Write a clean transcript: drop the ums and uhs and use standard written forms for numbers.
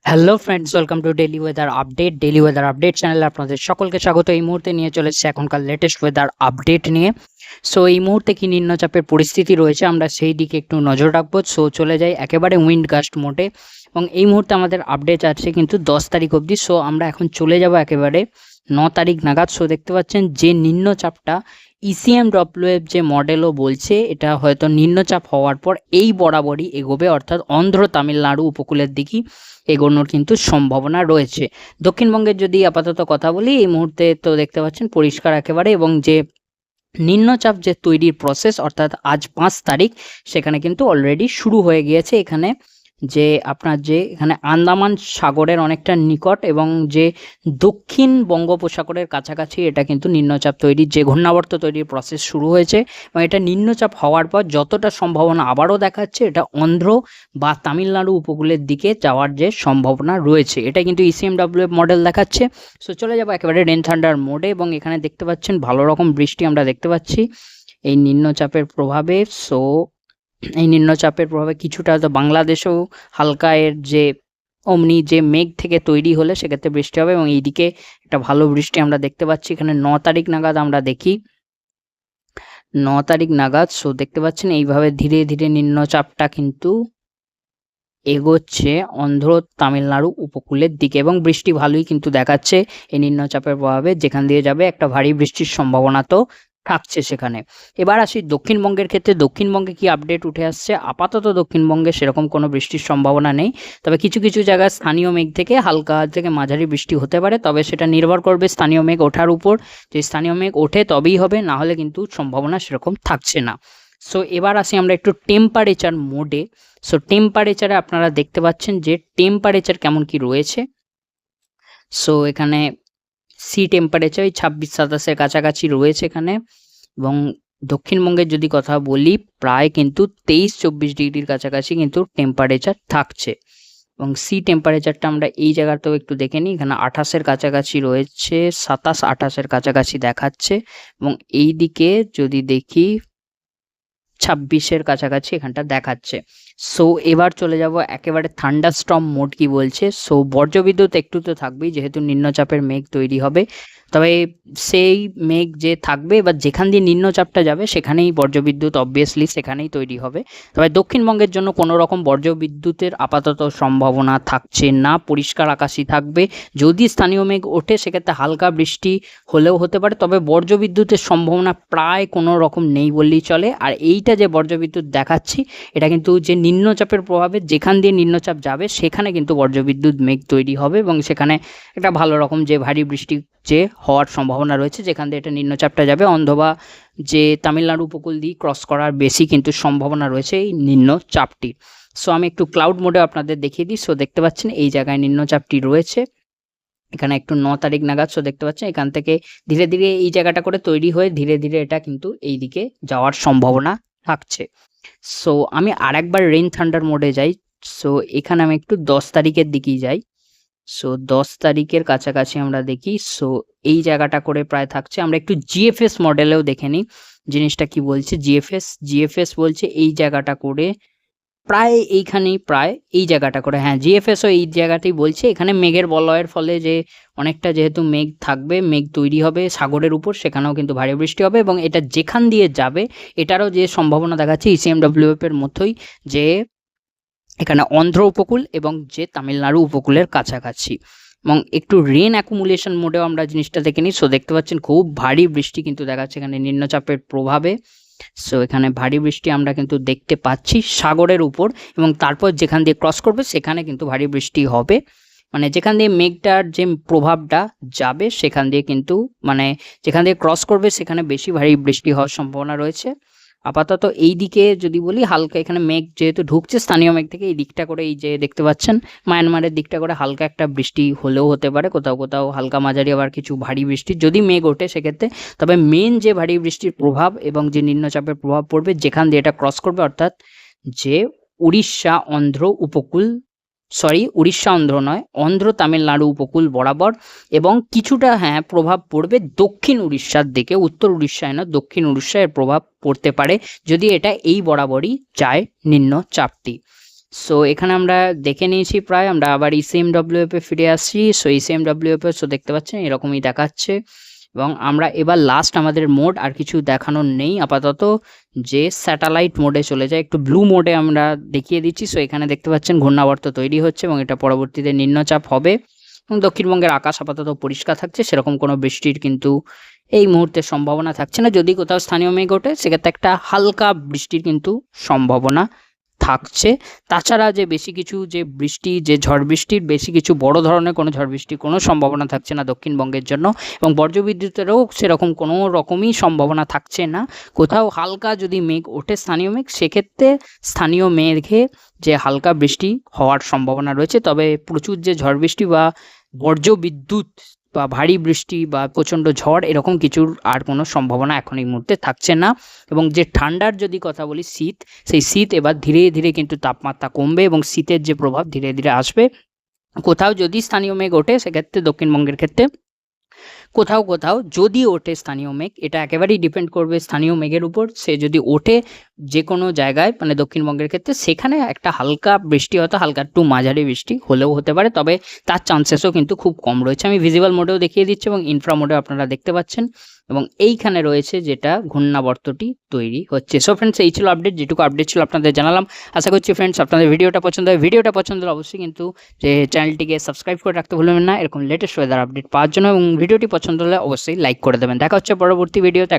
Hello friends, welcome to daily weather update চ্যানেলে আপনাদের সকলকে স্বাগত। এই মুহূর্তে নিয়ে চলে এসেছে এখনকার লেটেস্ট ওয়েদার আপডেট নিয়ে। সো এই মুহূর্তে কি নিম্নচাপের পরিস্থিতি রয়েছে আমরা সেই দিকে একটু নজর রাখবো। সো চলে যাই একেবারে উইন্ড গাস্ট মোডে, এবং এই মুহূর্তে আমাদের আপডেট আছে কিন্তু 10 তারিখ অবধি। সো আমরা এখন চলে যাব একেবারে 9 তারিখ নাগাদ। সো দেখতে পাচ্ছেন যে নিম্নচাপটা ইসিএমডব্লিউএফ যে মডেলও বলছে এটা হয়তো নিম্নচাপ হওয়ার পর এই বরাবরই এগোবে, অর্থাৎ অন্ধ্র তামিলনাড়ু উপকূলের দিকে এগোনোর কিন্তু সম্ভাবনা রয়েছে। দক্ষিণবঙ্গের যদি আপাতত কথা বলি, এই মুহূর্তে তো দেখতে পাচ্ছেন পরিষ্কার একেবারে, এবং যে নিম্নচাপ যে তৈরির প্রসেস অর্থাৎ আজ 5 তারিখ সেখানে কিন্তু অলরেডি শুরু হয়ে গিয়েছে। এখানে যে আপনার যে এখানে আন্দামান সাগরের অনেকটা নিকট এবং যে দক্ষিণ বঙ্গোপসাগরের কাছাকাছি এটা কিন্তু নিম্নচাপ তৈরির যে ঘূর্ণাবর্ত তৈরির প্রসেস শুরু হয়েছে, এবং এটা নিম্নচাপ হওয়ার পর যতটা সম্ভাবনা আবারও দেখাচ্ছে এটা অন্ধ্র বা তামিলনাড়ু উপকূলের দিকে যাওয়ার যে সম্ভাবনা রয়েছে, এটা কিন্তু ইসিএমডব্লিউ মডেল দেখাচ্ছে। সো চলে যাবো একেবারে রেন থান্ডার মোডে, এবং এখানে দেখতে পাচ্ছেন ভালো রকম বৃষ্টি আমরা দেখতে পাচ্ছি এই নিম্নচাপের প্রভাবে। সো এই নিম্নচাপের প্রভাবে কিছুটা তো বাংলাদেশেও হালকা এর যে অমনি যে মেঘ থেকে তৈরি হলে সেক্ষেত্রে বৃষ্টি হবে, এবং এইদিকে একটা ভালো বৃষ্টি আমরা দেখতে পাচ্ছি এখানে 9 তারিখ নাগাদ। আমরা দেখি 9 তারিখ নাগাদ। সো দেখতে পাচ্ছেন এইভাবে ধীরে ধীরে নিম্নচাপটা কিন্তু এগোচ্ছে অন্ধ্র তামিলনাড়ু উপকূলের দিকে, এবং বৃষ্টি ভালোই কিন্তু দেখাচ্ছে এই নিম্নচাপের প্রভাবে। যেখান দিয়ে যাবে একটা ভারী বৃষ্টির সম্ভাবনা তো থাকছে সেখানে। এবার আসি দক্ষিণবঙ্গের ক্ষেত্রে, দক্ষিণবঙ্গে কি আপডেট উঠে আসছে। আপাতত দক্ষিণবঙ্গে সেরকম কোনো বৃষ্টির সম্ভাবনা নেই, তবে কিছু কিছু জায়গায় স্থানীয় মেঘ থেকে হালকা থেকে মাঝারি বৃষ্টি হতে পারে, তবে সেটা নির্ভর করবে স্থানীয় মেঘ ওঠার উপর। যে স্থানীয় মেঘ ওঠে তবেই হবে, না হলে কিন্তু সম্ভাবনা সেরকম থাকছে না। সো এবার আসি আমরা একটু টেম্পারেচার মোডে। সো টেম্পারেচারে আপনারা দেখতে পাচ্ছেন যে টেম্পারেচার কেমন কি রয়েছে। সো এখানে সি টেম্পারেচার 26-27-এর কাছাকাছি রয়েছে এখানে, এবং দক্ষিণবঙ্গের যদি কথা বলি প্রায় কিন্তু 23-24 ডিগ্রির কাছাকাছি কিন্তু টেম্পারেচার থাকছে, এবং সি টেম্পারেচারটা আমরা এই জায়গাতেও একটু দেখে নিই। এখানে 28-এর কাছাকাছি রয়েছে, 27-28-এর কাছাকাছি দেখাচ্ছে, এবং এই দিকে যদি দেখি 26-এর কাছাকাছি এখানটা দেখাচ্ছে। সো এবার চলে যাব একেবারে থান্ডারস্টর্ম মোড কি বলছে। সো বজ্রবিদ্যুৎ একটু তো থাকবেই, যেহেতু নিম্নচাপের মেঘ তৈরি হবে, তবে সেই মেঘ যে থাকবে বা যেখান দিয়ে নিম্নচাপটা যাবে সেখানেই বজ্রবিদ্যুৎ অবভিয়াসলি সেখানেই তৈরি হবে। তবে দক্ষিণবঙ্গের জন্য কোনো রকম বজ্রবিদ্যুতের আপাতত সম্ভাবনা থাকছে না, পরিষ্কার আকাশই থাকবে। যদি স্থানীয় মেঘ ওঠে সেক্ষেত্রে হালকা বৃষ্টি হলেও হতে পারে, তবে বজ্রবিদ্যুতের সম্ভাবনা প্রায় কোনো রকম নেই বললেই চলে। আর এইটা যে বজ্রবিদ্যুৎ দেখাচ্ছি এটা কিন্তু যে নিম্নচাপের প্রভাবে যেখান দিয়ে নিম্নচাপ যাবে সেখানে কিন্তু বজ্রবিদ্যুৎ মেঘ তৈরি হবে, এবং সেখানে একটা ভালো রকম যে ভারী বৃষ্টি যে হওয়ার সম্ভাবনা রয়েছে যেখান দিয়ে এটা নিম্নচাপটা যাবে অন্ধ্র বা যে তামিলনাড়ু উপকূল দিয়ে ক্রস করার বেশি কিন্তু সম্ভাবনা রয়েছে এই নিম্নচাপটি। সো আমি একটু ক্লাউড মোডে আপনাদের দেখিয়ে দিই। সো দেখতে পাচ্ছেন এই জায়গায় নিম্নচাপটি রয়েছে এখানে একটু 9 তারিখ নাগাদ। সো দেখতে পাচ্ছেন এখান থেকে ধীরে ধীরে এই জায়গাটা করে তৈরি হয়ে ধীরে ধীরে এটা কিন্তু এই দিকে যাওয়ার সম্ভাবনা থাকছে। সো আমি আরেকবার রেইন থান্ডার মোডে যাই। সো এখানে আমি একটু 10 তারিখের দিকেই যাই। সো 10 তারিখের কাছাকাছি আমরা দেখি। সো এই জায়গাটা করে প্রায় থাকছে। আমরা একটু জিএফএস মডেলেও দেখে নিই জিনিসটা কি বলছে। জিএফএস বলছে এই জায়গাটা করে প্রায় এইখানেই, প্রায় এই জায়গাটা করে, হ্যাঁ জিএফএসও এই জায়গাতেই বলছে। এখানে মেঘের বলয়ের ফলে যে অনেকটা যেহেতু মেঘ থাকবে, মেঘ তৈরি হবে সাগরের উপর, সেখানেও কিন্তু ভারী বৃষ্টি হবে, এবং এটা যেখান দিয়ে যাবে এটারও যে সম্ভাবনা দেখাচ্ছে ইসিএমডব্লিউএফ এর মতোই, যে এখানে অন্ধ্র উপকূল এবং যে তামিলনাড়ু উপকূলের কাছাকাছি। এবং একটু রেন অ্যাকুমুলেশন মোডেও আমরা জিনিসটা দেখে নিই। সো দেখতে পাচ্ছেন খুব ভারী বৃষ্টি কিন্তু দেখাচ্ছে এখানে নিম্নচাপের প্রভাবে। সো এখানে ভারী বৃষ্টি আমরা কিন্তু দেখতে পাচ্ছি সাগরের উপর, এবং তারপর যেখান দিয়ে ক্রস করবে সেখানে কিন্তু ভারী বৃষ্টি হবে। মানে যেখান দিয়ে মেঘটার যে প্রভাবটা যাবে সেখান দিয়ে কিন্তু মানে যেখান দিয়ে ক্রস করবে সেখানে বেশি ভারী বৃষ্টি হওয়ার সম্ভাবনা রয়েছে। আপাতত এই দিকে যদি বলি হালকা এখানে মেঘ যেহেতু ঢুকছে স্থানীয় মেঘ থেকে, এই দিকটা করে এই যে দেখতে পাচ্ছেন মায়ানমারের দিকটা করে হালকা একটা বৃষ্টি হলেও হতে পারে, কোথাও কোথাও হালকা মাঝারি আবার কিছু ভারী বৃষ্টি যদি মেঘ ওঠে সেক্ষেত্রে। তবে মেন যে ভারী বৃষ্টির প্রভাব এবং যে নিম্নচাপের প্রভাব পড়বে যেখান দিয়ে এটা ক্রস করবে, অর্থাৎ যে উড়িষ্যা অন্ধ্র উপকূল, উড়িষ্যা অন্ধ্র নয়, অন্ধ্র তামিলনাড়ু উপকূল বরাবর, এবং কিছুটা হ্যাঁ প্রভাব পড়বে দক্ষিণ উড়িষ্যার দিকে, উত্তর উড়িষ্যায় না দক্ষিণ উড়িষ্যায় প্রভাব পড়তে পারে যদি এটা এই বরাবরই যায় নিম্নচাপটি। সো এখানে আমরা দেখে নিয়েছি প্রায়, আমরা আবার ECMWF এ ফিরে আসছি। সো ECMWF এ সো দেখতে পাচ্ছেন এরকমই দেখাচ্ছে, এবং আমরা এবার লাস্ট আমাদের মোড আর কিছু দেখানোর নেই আপাতত, যে স্যাটেলাইট মোডে চলে যায়। একটু ব্লু মোডে আমরা দেখিয়ে দিচ্ছি। সো এখানে দেখতে পাচ্ছেন ঘূর্ণাবর্ত তৈরি হচ্ছে এবং এটা পরবর্তীতে নিম্নচাপ হবে, এবং দক্ষিণবঙ্গের আকাশ আপাতত পরিষ্কার থাকছে, সেরকম কোনো বৃষ্টির কিন্তু এই মুহূর্তে সম্ভাবনা থাকছে না। যদি কোথাও স্থানীয় মেঘ ওঠে সেক্ষেত্রে একটা হালকা বৃষ্টির কিন্তু সম্ভাবনা থাকছে। তাছাড়া যে বেশি কিছু যে বৃষ্টি, যে ঝড় বৃষ্টির বেশি কিছু বড় ধরনের কোনো ঝড় বৃষ্টির কোনো সম্ভাবনা থাকছে না দক্ষিণবঙ্গের জন্য, এবং বজ্রবিদ্যুতেরও সেরকম কোনো রকমই সম্ভাবনা থাকছে না। কোথাও হালকা যদি মেঘ ওঠে স্থানীয় মেঘ, সেক্ষেত্রে স্থানীয় মেঘে যে হালকা বৃষ্টি হওয়ার সম্ভাবনা রয়েছে, তবে প্রচুর যে ঝড় বৃষ্টি বা বজ্রবিদ্যুৎ বা ভারী বৃষ্টি বা প্রচণ্ড ঝড় এরকম কিছুর আর কোনো সম্ভাবনা এখন এই মুহূর্তে থাকছে না। এবং যে ঠান্ডার যদি কথা বলি শীত, সেই শীত এবার ধীরে ধীরে কিন্তু তাপমাত্রা কমবে এবং শীতের যে প্রভাব ধীরে ধীরে আসবে। কোথাও যদি স্থানীয় মেঘ ওঠে সেক্ষেত্রে দক্ষিণবঙ্গের ক্ষেত্রে কোথাও কোথাও যদি ওঠে স্থানীয় মেঘ, এটা একেবারেই ডিপেন্ড করবে স্থানীয় মেঘের উপর। সে যদি ওঠে যে কোনো জায়গায় মানে দক্ষিণবঙ্গের ক্ষেত্রে, সেখানে একটা হালকা বৃষ্টি, হয়তো হালকা টু মাঝারি বৃষ্টি হলেও হতে পারে, তবে তার চান্সেসও কিন্তু খুব কম রয়েছে। আমি ভিজিবল মোডেও দেখিয়ে দিচ্ছি এবং ইনফ্রা মোডেও আপনারা দেখতে পাচ্ছেন, এবং এইখানে রয়েছে যেটা ঘূর্ণাবর্তটি তৈরি হচ্ছে। সো ফ্রেন্ডস, এই ছিল আপডেট, যেটুকু আপডেট ছিল আপনাদের জানালাম। আশা করছি ফ্রেন্ডস আপনাদের ভিডিওটা পছন্দ হয়। ভিডিওটা পছন্দ হলে অবশ্যই কিন্তু যে চ্যানেলটিকে সাবস্ক্রাইব করে রাখতে ভুলবেন না এরকম লেটেস্ট ওয়েদার আপডেট পাওয়ার জন্য, এবং ভিডিওটি পছন্দ হলে অবশ্যই লাইক করে দেবেন। দেখা হচ্ছে পরবর্তী ভিডিওতে।